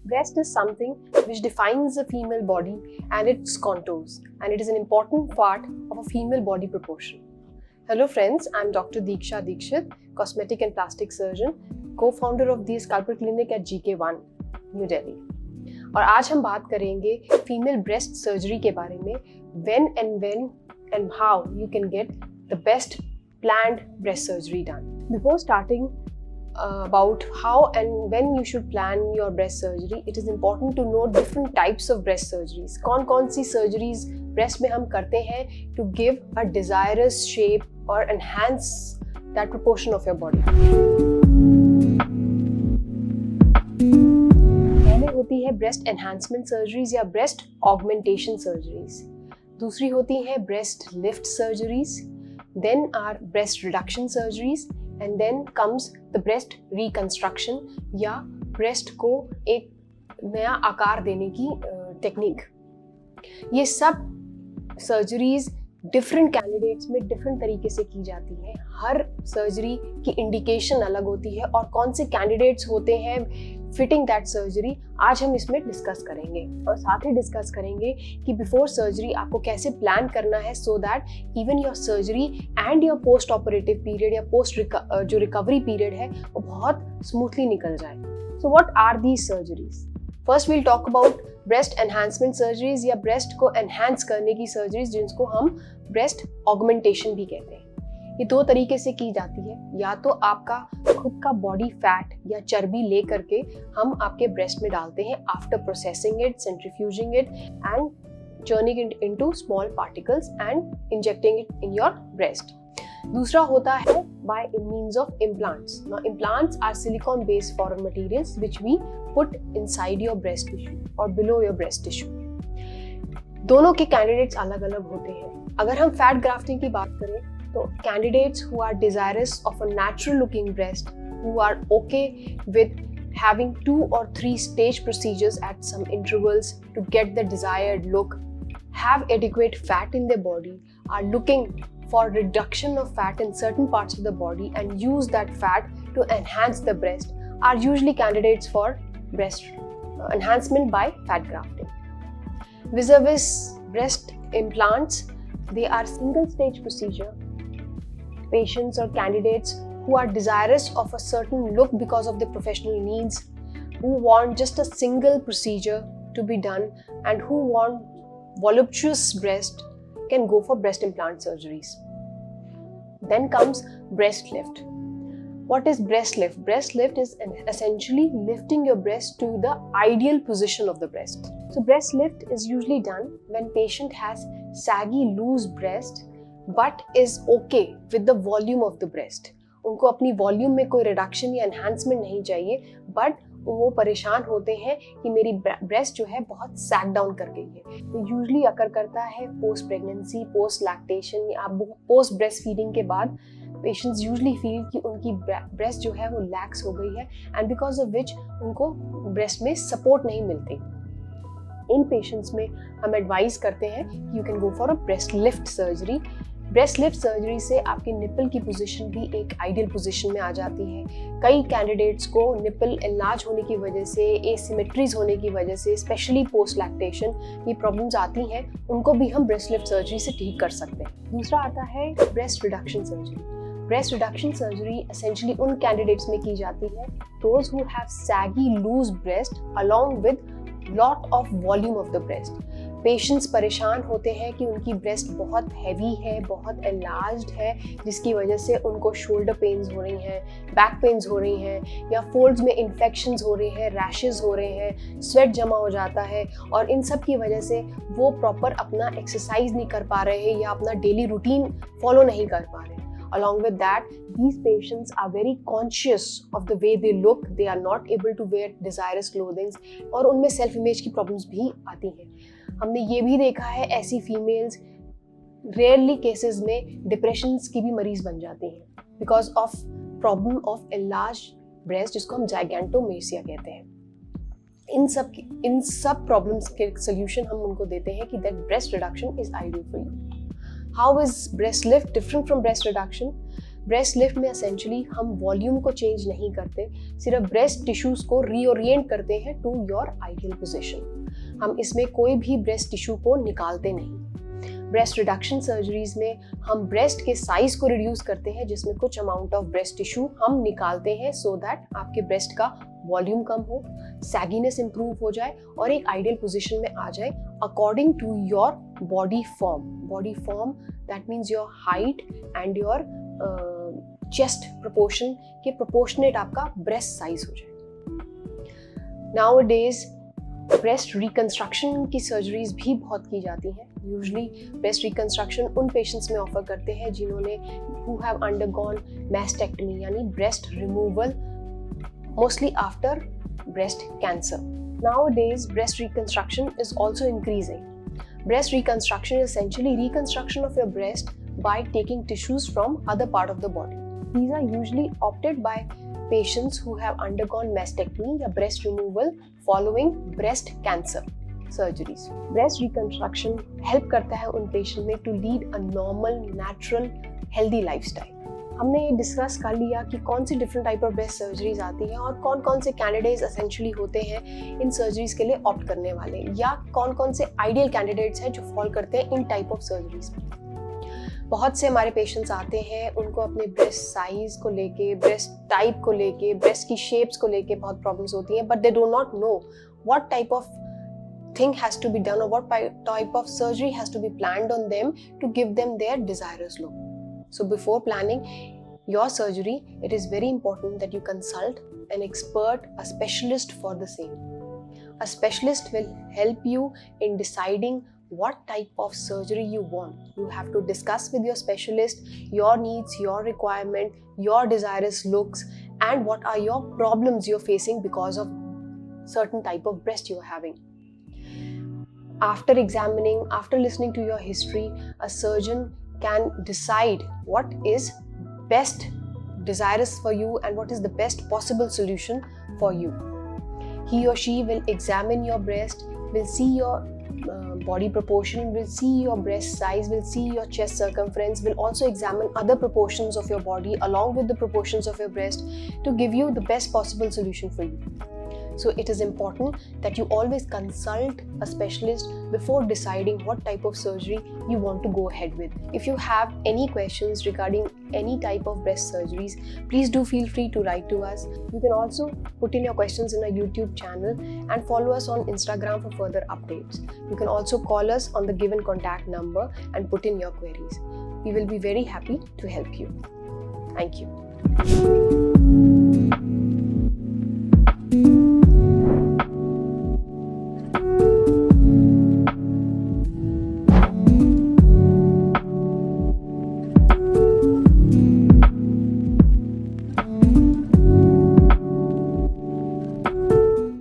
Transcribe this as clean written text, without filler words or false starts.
Breast is something which defines a female body and its contours, and it is an important part of a female body proportion. Hello friends, I am Dr. Deeksha Dikshit, cosmetic and plastic surgeon, co-founder of the Scalper Clinic at GK1, New Delhi. और आज हम बात करेंगे female breast surgery के बारे में, when and how you can get the best planned breast surgery done. Before starting about how and when you should plan your breast surgery, it is important to know different types of breast surgeries. कौन सी surgeries breast में हम करते हैं to give a desirous shape or enhance that proportion of your body. पहले होती है breast enhancement surgeries या breast augmentation surgeries. दूसरी होती है breast lift surgeries. Then are breast reduction surgeries. And then comes the breast reconstruction या breast को एक नया आकार देने की टेक्निक. ये सब सर्जरीज डिफरेंट कैंडिडेट्स में डिफरेंट तरीके से की जाती है. हर सर्जरी की इंडिकेशन अलग होती है और कौन से कैंडिडेट्स होते हैं फिटिंग दैट सर्जरी, आज हम इसमें डिस्कस करेंगे. और साथ ही डिस्कस करेंगे कि बिफोर सर्जरी आपको कैसे प्लान करना है so that even your surgery and your post operative period या पोस्ट जो रिकवरी पीरियड है वो बहुत स्मूथली निकल जाए. So what are these surgeries? First we'll talk about breast enhancement surgeries या ब्रेस्ट को एनहांस करने की सर्जरीज, जिनको हम ब्रेस्ट ऑगमेंटेशन भी कहते हैं. ये दो तरीके से की जाती है. या तो आपका खुद का बॉडी फैट या चर्बी ले करके हम आपके ब्रेस्ट में डालते हैं after processing it, centrifuging it and churning it into small particles and injecting it in your breast. दूसरा होता है by means of implants. Now implants are silicone based foreign materials which we put inside your breast tissue or below your breast tissue. दोनों के candidates अलग अलग होते हैं. अगर हम फैट ग्राफ्टिंग की बात करें तो candidates who are desirous of a natural looking breast, who are okay with having 2 or 3 stage procedures at some intervals to get the desired look, have adequate fat in their body, are looking for reduction of fat in certain parts of the body and use that fat to enhance the breast, are usually candidates for breast enhancement by fat grafting. Vis-a-vis breast implants, they are single stage procedure. Patients or candidates who are desirous of a certain look because of their professional needs, who want just a single procedure to be done and who want voluptuous breast can go for breast implant surgeries. Then comes breast lift. What is breast lift? Breast lift is essentially lifting your breast to the ideal position of the breast. So breast lift is usually done when patient has saggy loose breast but is okay with the volume of the breast. उनको अपनी volume में कोई reduction या enhancement नहीं चाहिए, but वो परेशान होते हैं कि मेरी ब्रेस्ट जो है बहुत सैग डाउन कर गई है. तो यूजुअली अकर करता है पोस्ट प्रेगनेंसी, पोस्ट लैक्टेशन या पोस्ट ब्रेस्ट फीडिंग के बाद. पेशेंट्स यूजुअली फील कि उनकी ब्रेस्ट जो है वो लैक्स हो गई है एंड बिकॉज ऑफ विच उनको ब्रेस्ट में सपोर्ट नहीं मिलती. इन पेशेंट्स में हम एडवाइस करते हैं कि you can go for a breast lift surgery. Breast lift surgery से आपकी निपल की पोजीशन भी एक आइडियल पोजीशन में आ जाती है. कई कैंडिडेट्स को निपल एनलार्ज होने की वजह से, एसिमेट्रीज होने की वजह से, स्पेशली पोस्ट लैक्टेशन ये प्रॉब्लम्स आती हैं, उनको भी हम ब्रेस्ट लिफ्ट सर्जरी से ठीक कर सकते हैं. दूसरा आता है breast reduction surgery. Breast reduction surgery essentially उन कैंडिडेट्स में की जाती है those who have saggy loose breast along with lot of volume of the breast. Patients परेशान होते हैं कि उनकी ब्रेस्ट बहुत हैवी है, बहुत एनलार्ज्ड है, जिसकी वजह से उनको शोल्डर पेन्स हो रही हैं, बैक पेन्स हो रही हैं या फोल्ड्स में इन्फेक्शंस हो रहे हैं, रैशेस हो रहे हैं, स्वेट जमा हो जाता है और इन सब की वजह से वो प्रॉपर अपना एक्सरसाइज नहीं कर पा रहे हैं या अपना डेली रूटीन फॉलो नहीं कर पा रहे हैं. Along with that, these patients are very conscious of the way they look. They are not able to wear desirous clothing और उनमें सेल्फ इमेज की प्रॉब्लम्स भी आती हैं. हमने ये भी देखा है ऐसी फीमेल्स रेयरली केसेस में डिप्रेशन की भी मरीज बन जाती हैं because of problem of enlarge breast, जिसको हम जाइगैंटोमेसिया कहते हैं. इन सब प्रॉब्लम्स के सोल्यूशन हम उनको देते हैं कि that breast reduction is ideal for you. How is breast lift different from breast reduction? Breast lift में एसेंशियली हम वॉल्यूम को चेंज नहीं करते, सिर्फ ब्रेस्ट टिश्यूज को रीओरिएंट करते हैं टू योर आइडियल पोजीशन। हम इसमें कोई भी ब्रेस्ट टिश्यू को निकालते नहीं। ब्रेस्ट रिडक्शन सर्जरीज में हम ब्रेस्ट के साइज को रिड्यूस करते हैं, जिसमें कुछ अमाउंट ऑफ ब्रेस्ट टिश्यू हम निकालते हैं सो दैट आपके ब्रेस्ट का वॉल्यूम कम हो, सैगीनेस इंप्रूव हो जाए और एक आइडियल पोजीशन में आ जाए according to your body form that means your height and your chest proportion के प्रोपोर्शनेट आपका ब्रेस्ट साइज हो जाए। नाउअडेज ब्रेस्ट रिकंस्ट्रक्शन की सर्जरीज भी बहुत की जाती हैं। यूजुअली ब्रेस्ट रिकंस्ट्रक्शन उन पेशेंट्स में ऑफर करते हैं जिन्होंने हु हैव अंडरगॉन मैस्टेक्टमी यानी breast removal, mostly after breast cancer. Nowadays, breast reconstruction is also increasing. Breast reconstruction is essentially reconstruction of your breast by taking tissues from other part of the body. These are usually opted by patients who have undergone mastectomy or breast removal following breast cancer surgeries. Breast reconstruction help करता है उन patient में to lead a normal, natural, healthy lifestyle. हमने ये discuss कर लिया कि कौन सी different type of breast surgeries आती हैं और कौन कौन से कैंडिडेट्स एसेंशियली होते हैं इन सर्जरीज के लिए ऑप्ट करने वाले, या कौन कौन से आइडियल कैंडिडेट्स हैं जो फॉल करते हैं इन टाइप ऑफ सर्जरीज में। बहुत से हमारे पेशेंट्स आते हैं, उनको अपने ब्रेस्ट साइज को लेके, ब्रेस्ट टाइप को लेके, ब्रेस्ट की शेप्स को लेके बहुत प्रॉब्लम्स होती हैं, but they do not know what type of thing has to be done or what type of surgery has to be planned on them to give them their desirous look. So before planning your surgery, it is very important that you consult an expert, a specialist for the same. A specialist will help you in deciding what type of surgery you want. You have to discuss with your specialist your needs, your requirement, your desirous looks, and what are your problems you're facing because of certain type of breast you're having. After examining, after listening to your history, a surgeon can decide what is best desirous for you and what is the best possible solution for you. He or she will examine your breast, will see your body proportion, will see your breast size, will see your chest circumference, will also examine other proportions of your body along with the proportions of your breast to give you the best possible solution for you. So it is important that you always consult a specialist before deciding what type of surgery you want to go ahead with. If you have any questions regarding any type of breast surgeries, please do feel free to write to us. You can also put in your questions in our YouTube channel and follow us on Instagram for further updates. You can also call us on the given contact number and put in your queries. We will be very happy to help you. Thank you.